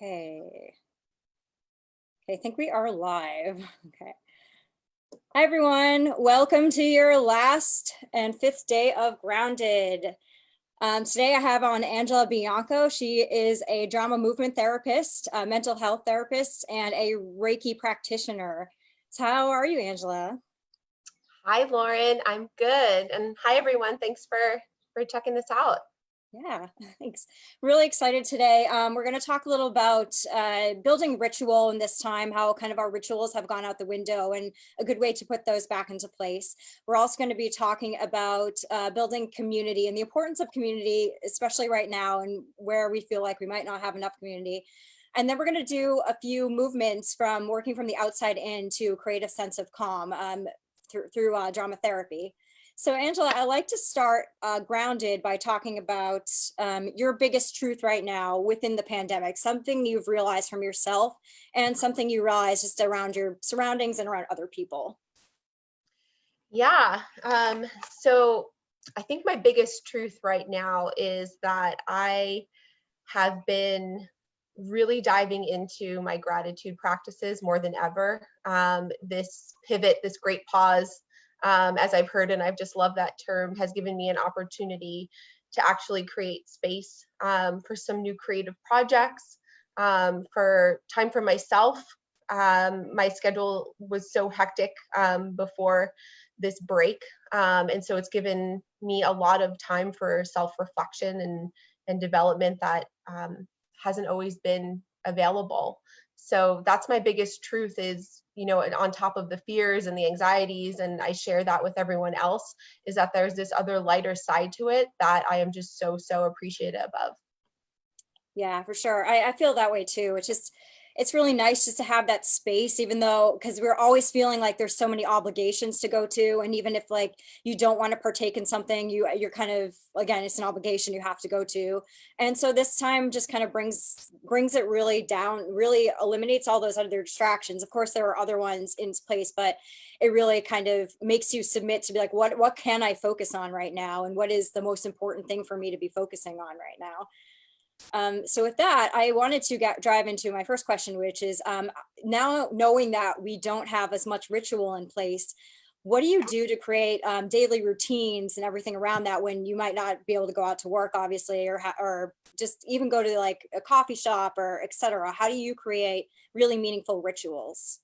Okay. Okay, I think we are live. Okay. Hi, everyone. Welcome to your last and fifth day of Grounded. Today I have on Angela Bianco. She is a drama movement therapist, a mental health therapist, and a Reiki practitioner. So how are you, Angela? Hi, Lauren. I'm good. And hi, everyone. Thanks for checking this out. Yeah, thanks. Really excited today. We're going to talk a little about building ritual in this time, how kind of our rituals have gone out the window and a good way to put those back into place. We're also going to be talking about building community and the importance of community, especially right now and where we feel like we might not have enough community. And then we're going to do a few movements from working from the outside in to create a sense of calm through drama therapy. So Angela, I like to start grounded by talking about your biggest truth right now within the pandemic, something you've realized from yourself and something you realize just around your surroundings and around other people. Yeah. So I think my biggest truth right now is that I have been really diving into my gratitude practices more than ever. This pivot, this great pause, as I've heard, and I've just loved that term, has given me an opportunity to actually create space for some new creative projects, for time for myself. My schedule was so hectic before this break, and so it's given me a lot of time for self-reflection and development that hasn't always been available. So that's my biggest truth is, on top of the fears and the anxieties, and I share that with everyone else, is that there's this other lighter side to it that I am just so appreciative of. Yeah, for sure. I feel that way too. It's really nice just to have that space, even though, because we're always feeling like there's so many obligations to go to. And even if like you don't want to partake in something, you're kind of, again, it's an obligation you have to go to. And so this time just kind of brings it really down, really eliminates all those other distractions. Of course, there are other ones in place, but it really kind of makes you submit to be like, what can I focus on right now? And what is the most important thing for me to be focusing on right now? So with that, I wanted to drive into my first question, which is now knowing that we don't have as much ritual in place, what do you do to create daily routines and everything around that when you might not be able to go out to work, obviously, or just even go to like a coffee shop or etc. How do you create really meaningful rituals?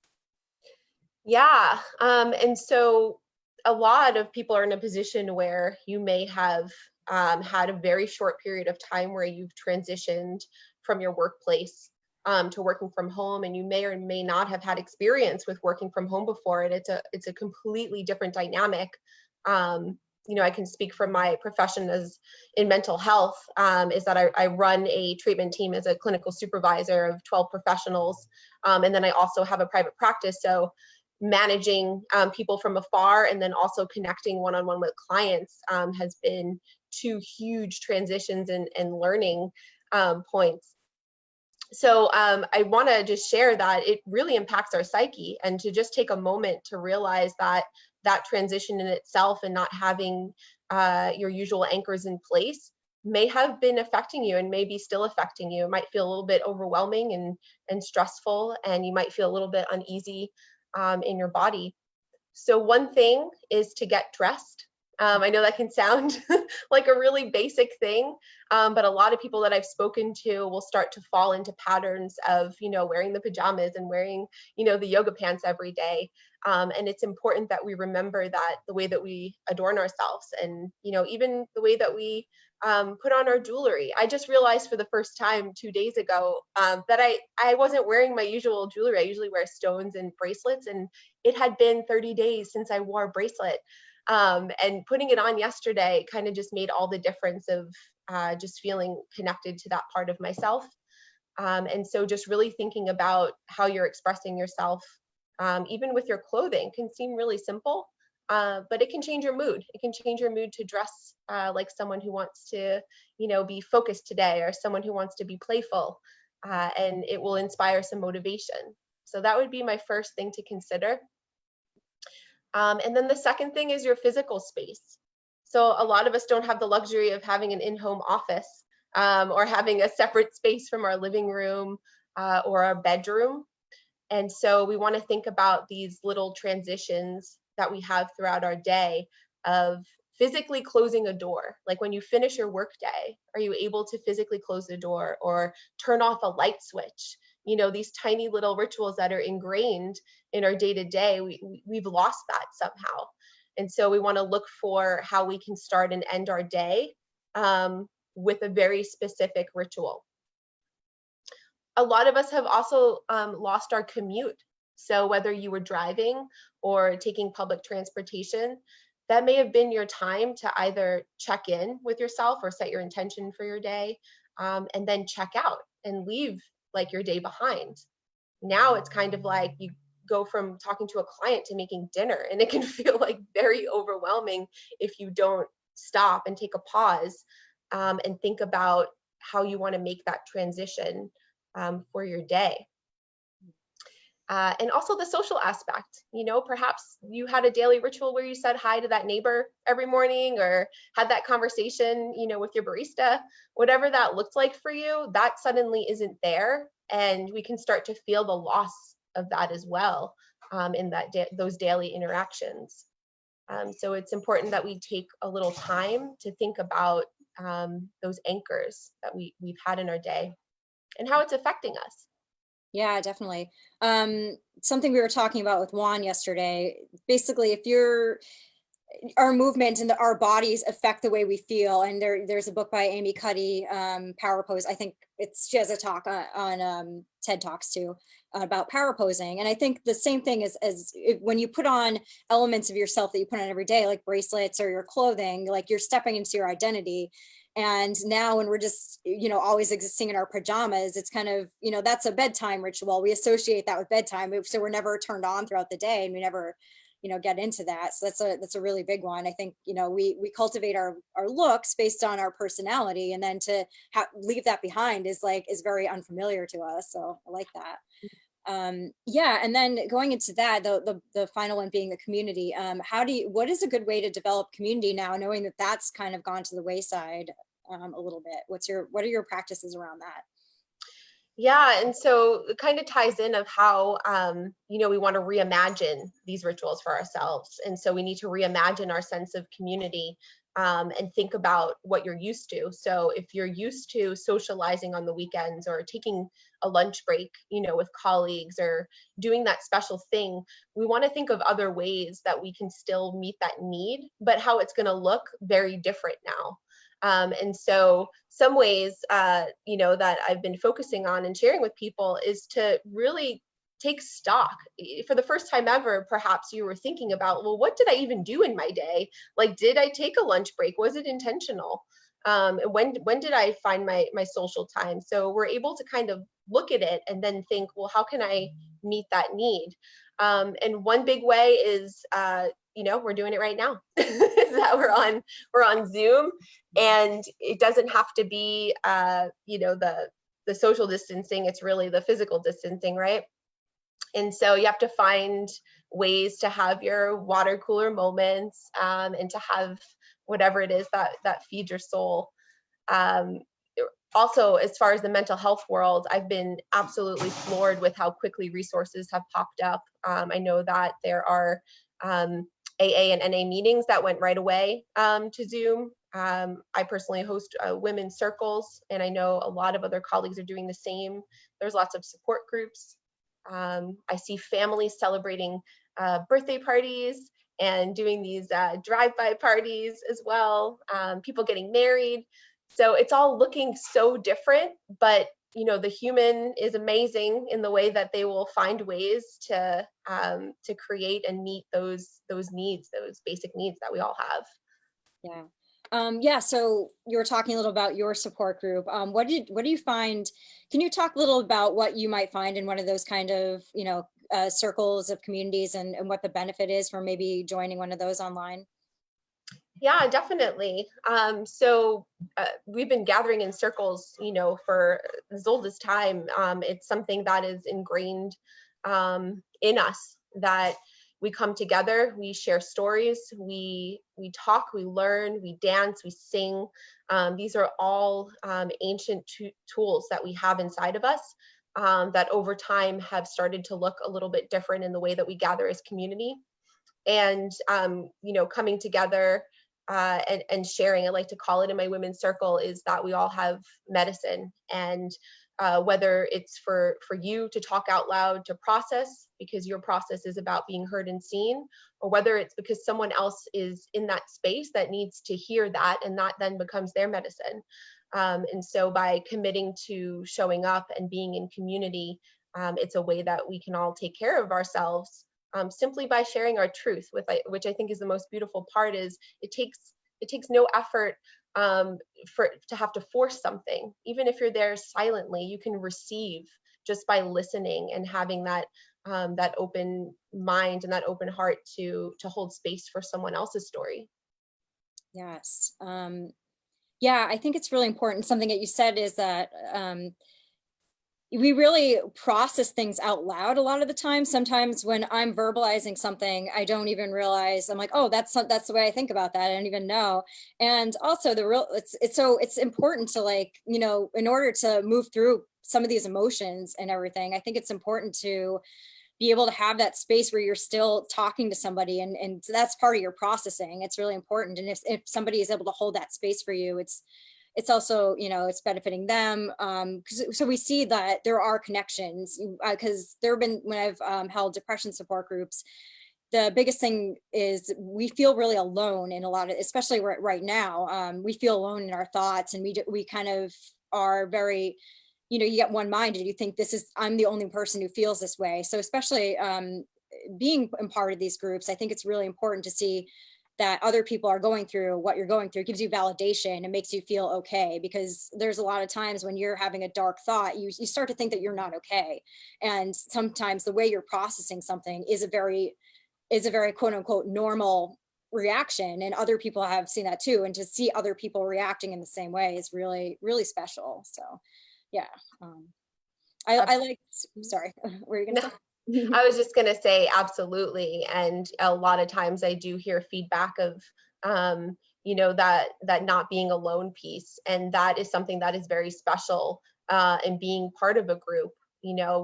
Yeah. And so a lot of people are in a position where you may have had a very short period of time where you've transitioned from your workplace to working from home, and you may or may not have had experience with working from home before, and it's a completely different dynamic. I can speak from my profession as in mental health, is that I run a treatment team as a clinical supervisor of 12 professionals, and then I also have a private practice. So managing people from afar and then also connecting one-on-one with clients has been two huge transitions and learning points. So I want to just share that it really impacts our psyche, and to just take a moment to realize that that transition in itself and not having your usual anchors in place may have been affecting you and may be still affecting you. It might feel a little bit overwhelming and stressful, and you might feel a little bit uneasy in your body. So one thing is to get dressed. I know that can sound like a really basic thing, but a lot of people that I've spoken to will start to fall into patterns of, wearing the pajamas and wearing, the yoga pants every day. And it's important that we remember that the way that we adorn ourselves and, even the way that we put on our jewelry. I just realized for the first time 2 days ago that I wasn't wearing my usual jewelry. I usually wear stones and bracelets, and it had been 30 days since I wore a bracelet. And putting it on yesterday kind of just made all the difference of just feeling connected to that part of myself. And so just really thinking about how you're expressing yourself, even with your clothing, can seem really simple, but it can change your mood. It can change your mood to dress like someone who wants to, be focused today, or someone who wants to be playful, and it will inspire some motivation. So that would be my first thing to consider. And then the second thing is your physical space. So a lot of us don't have the luxury of having an in-home office or having a separate space from our living room or our bedroom. And so we want to think about these little transitions that we have throughout our day of physically closing a door. Like when you finish your work day, are you able to physically close the door or turn off a light switch? You know, these tiny little rituals that are ingrained in our day to day, we've lost that somehow. And so we want to look for how we can start and end our day with a very specific ritual. A lot of us have also lost our commute. So whether you were driving or taking public transportation, that may have been your time to either check in with yourself or set your intention for your day, and then check out and leave like your day behind. Now it's kind of like you go from talking to a client to making dinner, and it can feel like very overwhelming if you don't stop and take a pause and think about how you want to make that transition for your day. And also the social aspect, you know, perhaps you had a daily ritual where you said hi to that neighbor every morning or had that conversation, you know, with your barista, whatever that looked like for you, that suddenly isn't there. And we can start to feel the loss of that as well in those daily interactions. So it's important that we take a little time to think about those anchors that we've had in our day and how it's affecting us. Yeah, definitely. Something we were talking about with Juan yesterday, basically, if you're our movement and our bodies affect the way we feel. And there's a book by Amy Cuddy, Power Pose. I think she has a talk on TED Talks too about power posing. And I think the same thing when you put on elements of yourself that you put on every day, like bracelets or your clothing, like you're stepping into your identity. And now when we're just, always existing in our pajamas, it's kind of, that's a bedtime ritual. We associate that with bedtime. So we're never turned on throughout the day, and we never get into that. So that's a really big one. I think we cultivate our looks based on our personality, and then to leave that behind is very unfamiliar to us. So I like that. Yeah, and then going into that, the final one being the community. What is a good way to develop community now, knowing that that's kind of gone to the wayside a little bit? What are your practices around that? Yeah, and so it kind of ties in of how we want to reimagine these rituals for ourselves, and so we need to reimagine our sense of community and think about what you're used to. So if you're used to socializing on the weekends or taking a lunch break, with colleagues or doing that special thing, we want to think of other ways that we can still meet that need, but how it's going to look very different now. And so some ways, that I've been focusing on and sharing with people is to really take stock. For the first time ever, perhaps you were thinking about, well, what did I even do in my day? Like, did I take a lunch break? Was it intentional? When did I find my social time? So we're able to kind of look at it and then think, well, how can I meet that need? And one big way is, we're doing it right now. That we're on Zoom, and it doesn't have to be, the social distancing. It's really the physical distancing, right? And so you have to find ways to have your water cooler moments, and to have whatever it is that feeds your soul. Also, as far as the mental health world, I've been absolutely floored with how quickly resources have popped up. I know that there are AA and NA meetings that went right away to Zoom. I personally host women's circles, and I know a lot of other colleagues are doing the same. There's lots of support groups. I see families celebrating birthday parties and doing these drive-by parties as well, people getting married. So it's all looking so different, but the human is amazing in the way that they will find ways to create and meet those needs, those basic needs that we all have. Yeah. Yeah, so you were talking a little about your support group. What do you find? Can you talk a little about what you might find in one of those kind of, circles of communities, and what the benefit is for maybe joining one of those online? Yeah, definitely. So we've been gathering in circles, for as old as time. It's something that is ingrained in us, that we come together, we share stories, we talk, we learn, we dance, we sing. These are all ancient tools that we have inside of us. that over time have started to look a little bit different in the way that we gather as community. And coming together and sharing, I like to call it in my women's circle, is that we all have medicine. And whether it's for you to talk out loud to process because your process is about being heard and seen, or whether it's because someone else is in that space that needs to hear that, and that then becomes their medicine. And so by committing to showing up and being in community, it's a way that we can all take care of ourselves, simply by sharing our truth, which I think is the most beautiful part. Is it takes no effort for to have to force something. Even if you're there silently, you can receive just by listening and having that open mind and that open heart to hold space for someone else's story. Yes. Yeah, I think it's really important. Something that you said is that we really process things out loud a lot of the time. Sometimes when I'm verbalizing something, I don't even realize. I'm like, oh, that's the way I think about that. I don't even know. And also it's important to, like, in order to move through some of these emotions and everything, I think it's important to be able to have that space where you're still talking to somebody, and so that's part of your processing. It's really important. And if somebody is able to hold that space for you, it's also, it's benefiting them. So we see that there are connections, because there have been, when I've held depression support groups, the biggest thing is we feel really alone in a lot of, especially right now, we feel alone in our thoughts, and we kind of are very, you get one minded. You think I'm the only person who feels this way. So especially being a part of these groups, I think it's really important to see that other people are going through what you're going through. It gives you validation and makes you feel okay, because there's a lot of times when you're having a dark thought, you start to think that you're not okay. And sometimes the way you're processing something is a very quote unquote normal reaction, and other people have seen that too. And to see other people reacting in the same way is really, really special. So yeah. um I like, sorry, what were you gonna No, say? I was just going to say absolutely. And a lot of times I do hear feedback of, that not being alone piece. And that is something that is very special in being part of a group,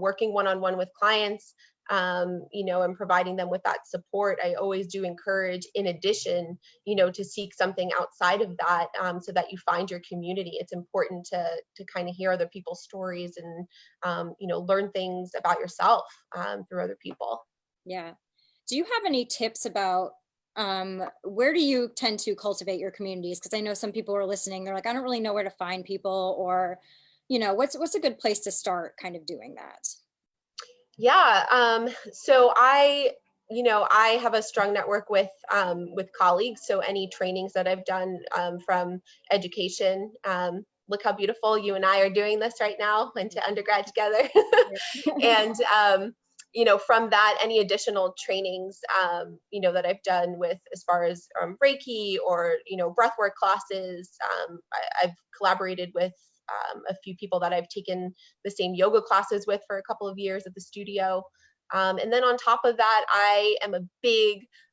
working one-on-one with clients, and providing them with that support. I always do encourage, in addition, to seek something outside of that, so that you find your community. It's important to kind of hear other people's stories and, learn things about yourself through other people. Yeah. Do you have any tips about where do you tend to cultivate your communities? Because I know some people are listening, they're like, I don't really know where to find people, or, what's a good place to start kind of doing that? Yeah. So I have a strong network with colleagues. So any trainings that I've done from education. Look how beautiful you and I are doing this right now. Went to undergrad together. And from that, any additional trainings that I've done with, as far as Reiki, or breathwork classes. I've collaborated with a few people that I've taken the same yoga classes with for a couple of years at the studio. And then on top of that,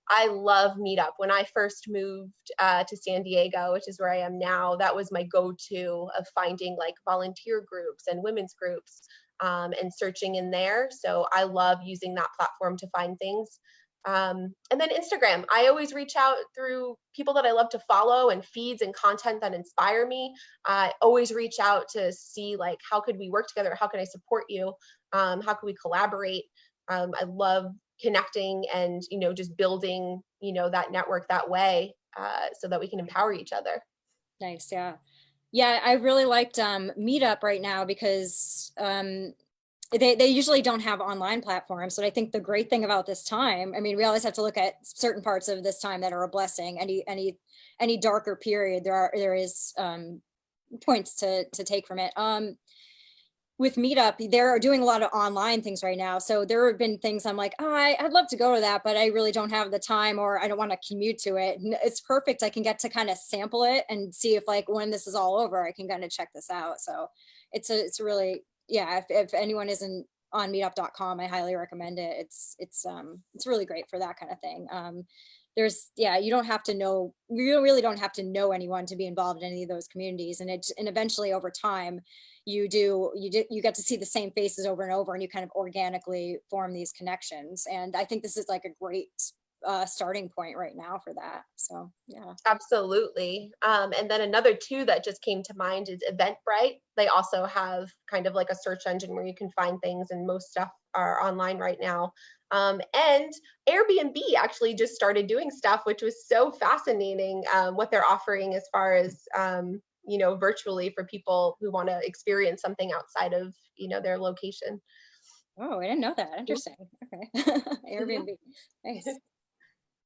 I love Meetup. When I first moved to San Diego, which is where I am now, that was my go-to of finding like volunteer groups and women's groups, and searching in there. So I love using that platform to find things. And then Instagram, I always reach out through people that I love to follow and feeds and content that inspire me. I always reach out to see, like, how could we work together? How can I support you? How can we collaborate? I love connecting and, just building, that network that way, so that we can empower each other. Nice. Yeah. Yeah, I really liked Meetup right now, because they usually don't have online platforms. So I think the great thing about this time, I mean, we always have to look at certain parts of this time that are a blessing. Any darker period, there is points to take from it. With Meetup, they're doing a lot of online things right now. So there have been things I'm like, oh, I'd love to go to that, but I really don't have the time, or I don't want to commute to it. And it's perfect. I can get to kind of sample it and see if, like, when this is all over, I can kind of check this out. So it's really, yeah, if anyone isn't on meetup.com, I highly recommend it. It's really great for that kind of thing. you don't have to know, you really don't have to know anyone to be involved in any of those communities. And eventually over time, you get to see the same faces over and over, and you kind of organically form these connections. And I think this is like a great starting point right now for that. So yeah. Absolutely. And then another two that just came to mind is Eventbrite. They also have kind of like a search engine where you can find things, and most stuff are online right now. And Airbnb actually just started doing stuff, which was so fascinating, what they're offering as far as, virtually for people who want to experience something outside of, their location. Oh, I didn't know that. Interesting. Okay. Yeah. Airbnb. Nice.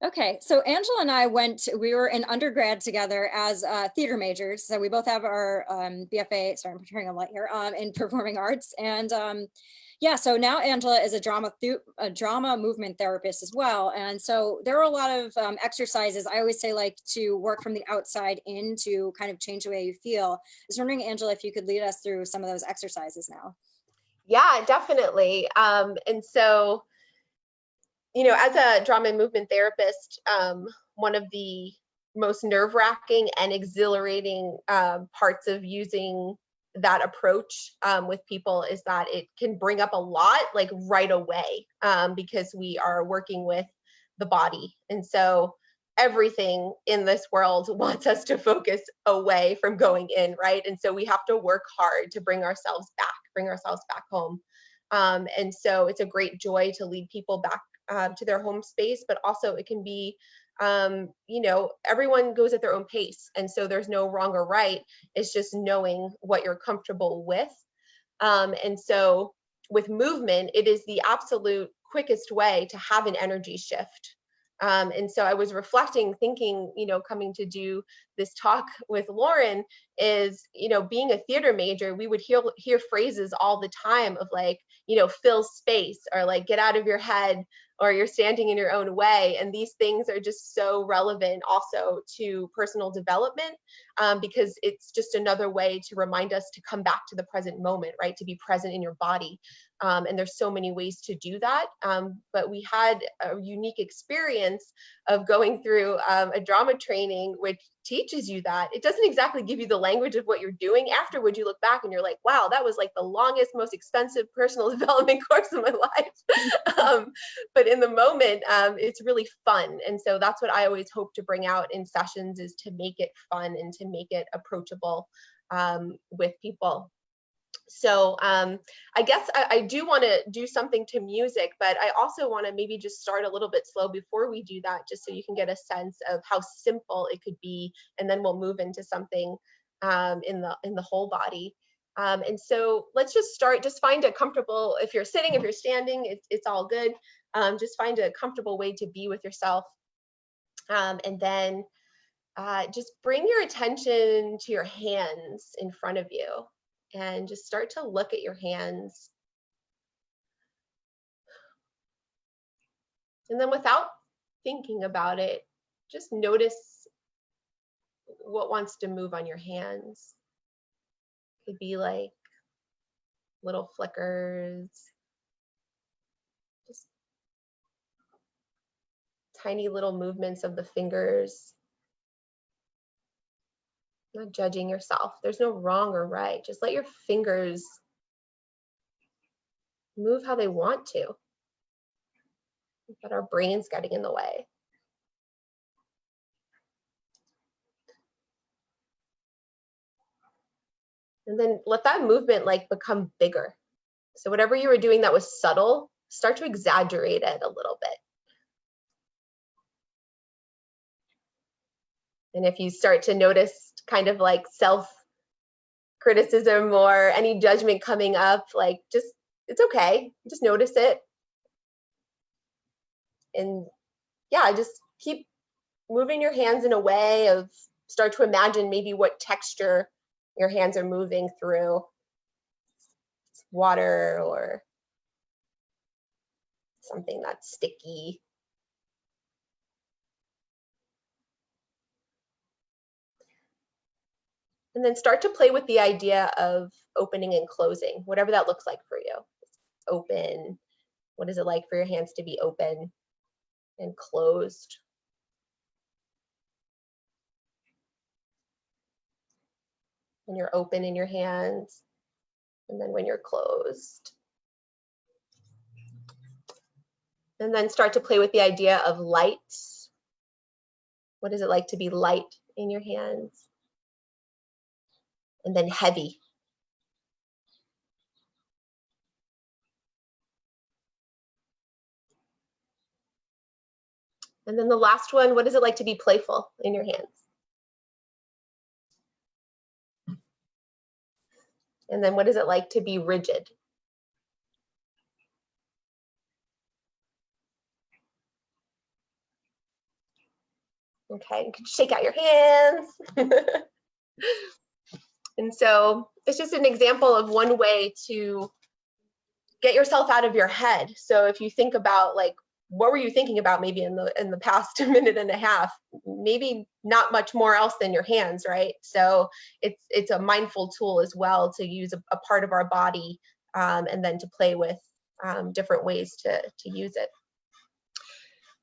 Okay, so Angela and I we were in undergrad together as theater majors. So we both have our BFA, sorry, I'm preparing a light here, in performing arts. And yeah, so now Angela is a drama movement therapist as well. And so there are a lot of exercises. I always say like to work from the outside in to kind of change the way you feel. I was wondering, Angela, if you could lead us through some of those exercises now. Yeah, definitely. And so, as a drama and movement therapist, one of the most nerve-wracking and exhilarating parts of using that approach with people is that it can bring up a lot like right away, because we are working with the body. And so everything in this world wants us to focus away from going in, right? And so we have to work hard to bring ourselves back home. And so it's a great joy to lead people back to their home space, but also it can be, everyone goes at their own pace. And so there's no wrong or right. It's just knowing what you're comfortable with. And so with movement, it is the absolute quickest way to have an energy shift. And so I was reflecting, thinking, coming to do this talk with Lauren is, being a theater major, we would hear phrases all the time of like, fill space, or like get out of your head, or you're standing in your own way. And these things are just so relevant also to personal development, because it's just another way to remind us to come back to the present moment, right? To be present in your body. And there's so many ways to do that. But we had a unique experience of going through a drama training, which teaches you that. It doesn't exactly give you the language of what you're doing. Afterwards, you look back and you're like, wow, that was like the longest, most expensive personal development course of my life. But in the moment, it's really fun. And so that's what I always hope to bring out in sessions, is to make it fun and to make it approachable with people. So I guess I do want to do something to music, but I also want to maybe just start a little bit slow before we do that, just so you can get a sense of how simple it could be, and then we'll move into something in the whole body. And so let's just start. Just find a comfortable. If you're sitting, if you're standing, it's all good. Just find a comfortable way to be with yourself, and then just bring your attention to your hands in front of you. And just start to look at your hands. And then without thinking about it, just notice what wants to move on your hands. It could be like little flickers, just tiny little movements of the fingers. Not judging yourself. There's no wrong or right. Just let your fingers move how they want to. But our brain's getting in the way. And then let that movement like become bigger. So whatever you were doing that was subtle, start to exaggerate it a little bit. And if you start to notice kind of like self-criticism or any judgment coming up, like it's okay. Just notice it. And yeah, just keep moving your hands in a way of, start to imagine maybe what texture your hands are moving through. Water or something that's sticky. And then start to play with the idea of opening and closing, whatever that looks like for you. Open. What is it like for your hands to be open and closed? when you're open in your hands, and then when you're closed. And then start to play with the idea of light. What is it like to be light in your hands? And then heavy. And then the last one, what is it like to be playful in your hands? And then what is it like to be rigid? Okay, you can shake out your hands. And so it's just an example of one way to get yourself out of your head. So if you think about, like, what were you thinking about maybe in the past minute and a half? Maybe not much more else than your hands, right? So it's a mindful tool as well to use a part of our body, and then to play with different ways to use it.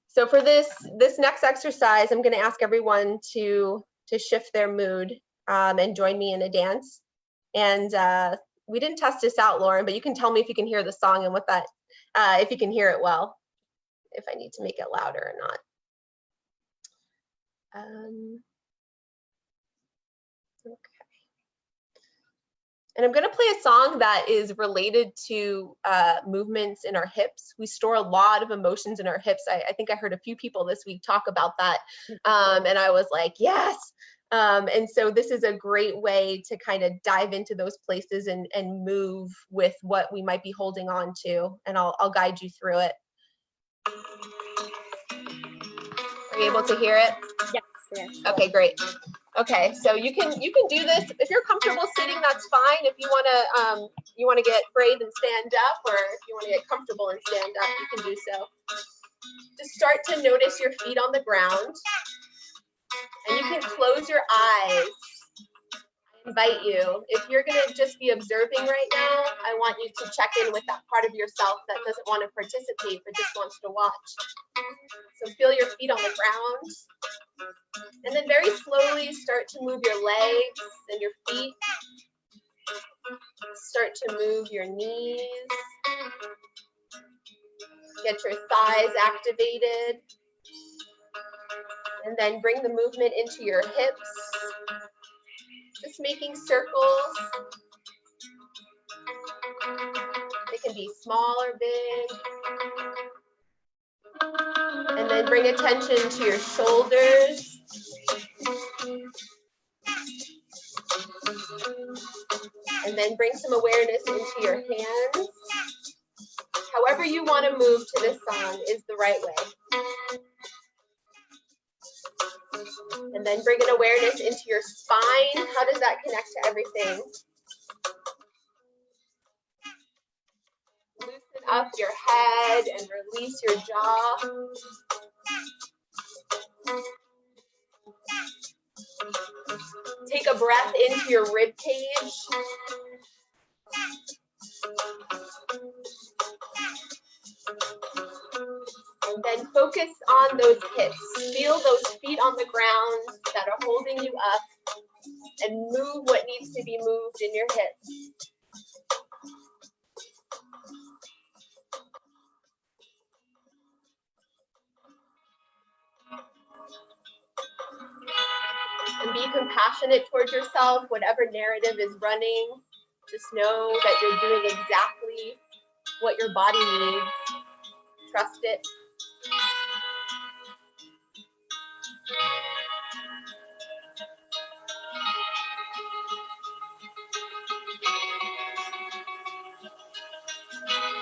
So for this next exercise, I'm going to ask everyone to shift their mood and join me in a dance. And we didn't test this out, Lauren, but you can tell me if you can hear the song and what that, if you can hear it well, if I need to make it louder or not. Okay. And I'm going to play a song that is related to movements in our hips. We store a lot of emotions in our hips. I think I heard a few people this week talk about that. And I was like, yes. And so this is a great way to kind of dive into those places and move with what we might be holding on to. And I'll guide you through it. Are you able to hear it? Yes. Yeah. Okay, great. Okay, so you can do this if you're comfortable sitting. That's fine. If you want to get brave and stand up, or if you want to get comfortable and stand up, you can do so. Just start to notice your feet on the ground, and you can close your eyes. I invite you, if you're going to just be observing right now, I want you to check in with that part of yourself that doesn't want to participate but just wants to watch. So feel your feet on the ground, and then very slowly start to move your legs and your feet. Start to move your knees. Get your thighs activated. And then bring the movement into your hips. Just making circles. They can be small or big. And then bring attention to your shoulders. And then bring some awareness into your hands. However you want to move to this song is the right way. And then bring an awareness into your spine. How does that connect to everything? Loosen up your head and release your jaw. Take a breath into your rib cage. And then focus on those hips. Feel those feet on the ground that are holding you up, and move what needs to be moved in your hips. And be compassionate towards yourself. Whatever narrative is running, just know that you're doing exactly what your body needs. Trust it.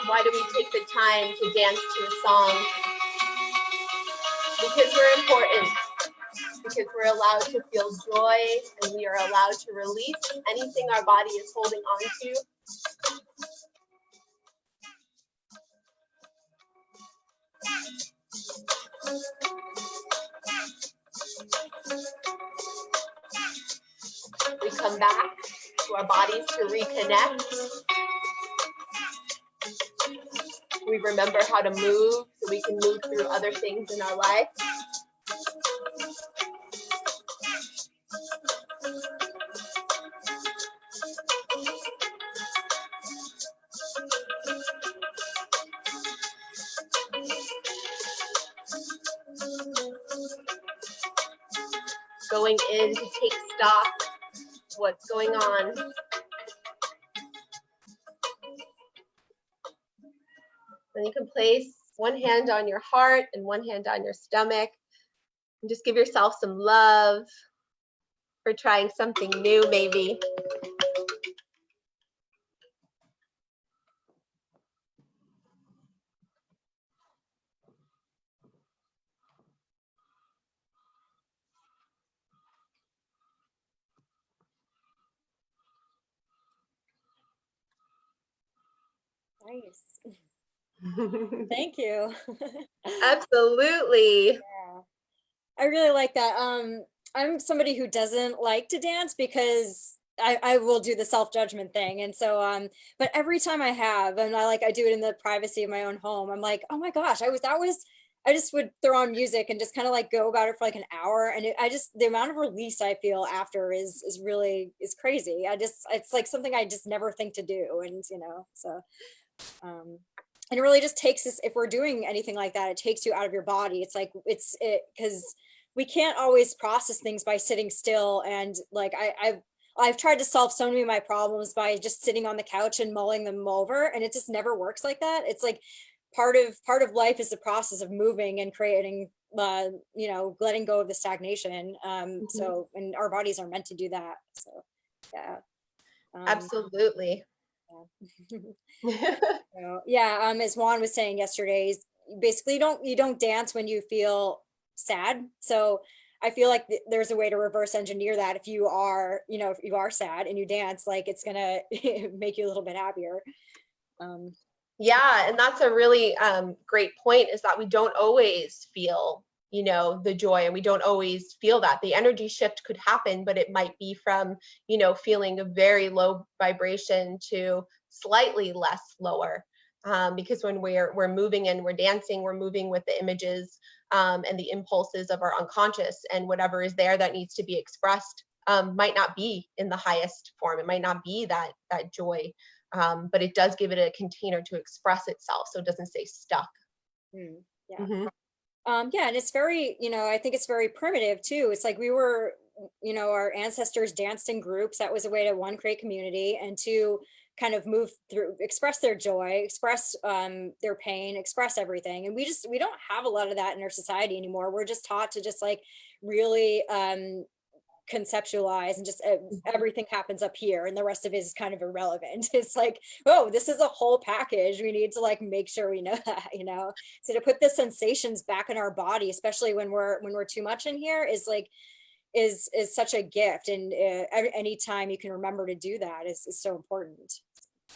Why do we take the time to dance to a song? Because we're important. Because we're allowed to feel joy, and we are allowed to release anything our body is holding on to. We come back to our bodies to reconnect. We remember how to move so we can move through other things in our life. Going in to take stock of what's going on. Then you can place one hand on your heart and one hand on your stomach. And just give yourself some love for trying something new, maybe. Nice. Thank you. Absolutely. Yeah. I really like that. I'm somebody who doesn't like to dance because I will do the self-judgment thing. And so but every time I have, and I do it in the privacy of my own home, I'm like, oh my gosh, I just would throw on music and just kind of like go about it for like an hour. And I just the amount of release I feel after is really is crazy. It's like something I just never think to do. And so um and it really just takes us, if we're doing anything like that, it takes you out of your body. It's like it because we can't always process things by sitting still. And like I've tried to solve so many of my problems by just sitting on the couch and mulling them over, and it just never works like that. It's like part of life is the process of moving and creating, letting go of the stagnation. Mhm. So, and our bodies are meant to do that. So yeah. Absolutely. Yeah. So, yeah, as Juan was saying yesterday, basically you don't dance when you feel sad. So I feel like there's a way to reverse engineer that. If you are, if you are sad and you dance, like it's gonna make you a little bit happier. Um, Yeah, and that's a really great point, is that we don't always feel, the joy, and we don't always feel that. The energy shift could happen, but it might be from, feeling a very low vibration to slightly less lower. Because when we're moving and we're dancing, we're moving with the images and the impulses of our unconscious, and whatever is there that needs to be expressed might not be in the highest form. It might not be that joy, but it does give it a container to express itself, so it doesn't stay stuck. yeah. Hmm. Yeah, and it's very, I think it's very primitive too. It's like our ancestors danced in groups. That was a way to, one, create community, and two, kind of move through, express their joy, express their pain, express everything. And we don't have a lot of that in our society anymore. We're just taught to just like really conceptualize, and just everything happens up here and the rest of it is kind of irrelevant. It's like, oh, this is a whole package, we need to like make sure we know that. So to put the sensations back in our body, especially when we're too much in here, is like is such a gift. And anytime you can remember to do that is so important.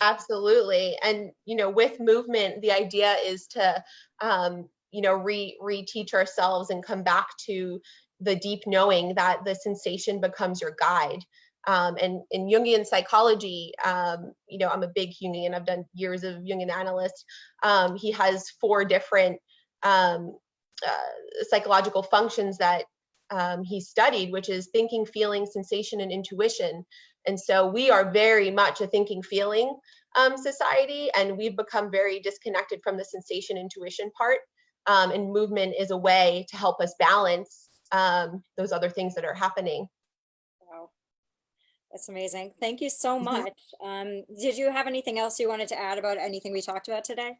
Absolutely. And, with movement, the idea is to, reteach ourselves and come back to the deep knowing that the sensation becomes your guide. And in Jungian psychology, I'm a big Jungian, I've done years of Jungian analyst. He has 4 different psychological functions that he studied, which is thinking, feeling, sensation, and intuition. And so we are very much a thinking, feeling society, and we've become very disconnected from the sensation, intuition part. And movement is a way to help us balance those other things that are happening. Wow, that's amazing. Thank you so Mhm. much. Did you have anything else you wanted to add about anything we talked about today?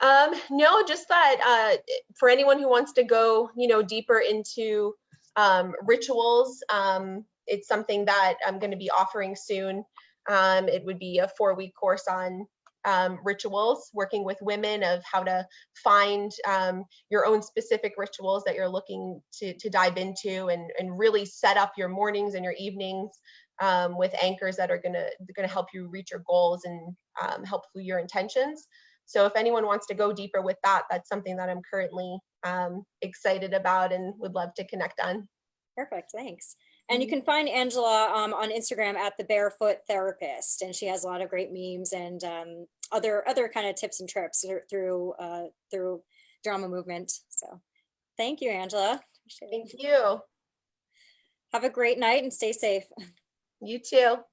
No, just that for anyone who wants to go, deeper into rituals, it's something that I'm going to be offering soon. It would be a 4-week course on rituals, working with women of how to find your own specific rituals that you're looking to dive into, and really set up your mornings and your evenings with anchors that are gonna help you reach your goals and help your intentions. So if anyone wants to go deeper with that, that's something that I'm currently excited about and would love to connect on. Perfect, thanks. And you Mhm. can find Angela on Instagram at the Barefoot Therapist, and she has a lot of great memes and other kind of tips and trips through drama movement. So thank you, Angela. Appreciate Thank it. you. Have a great night and stay safe. You too.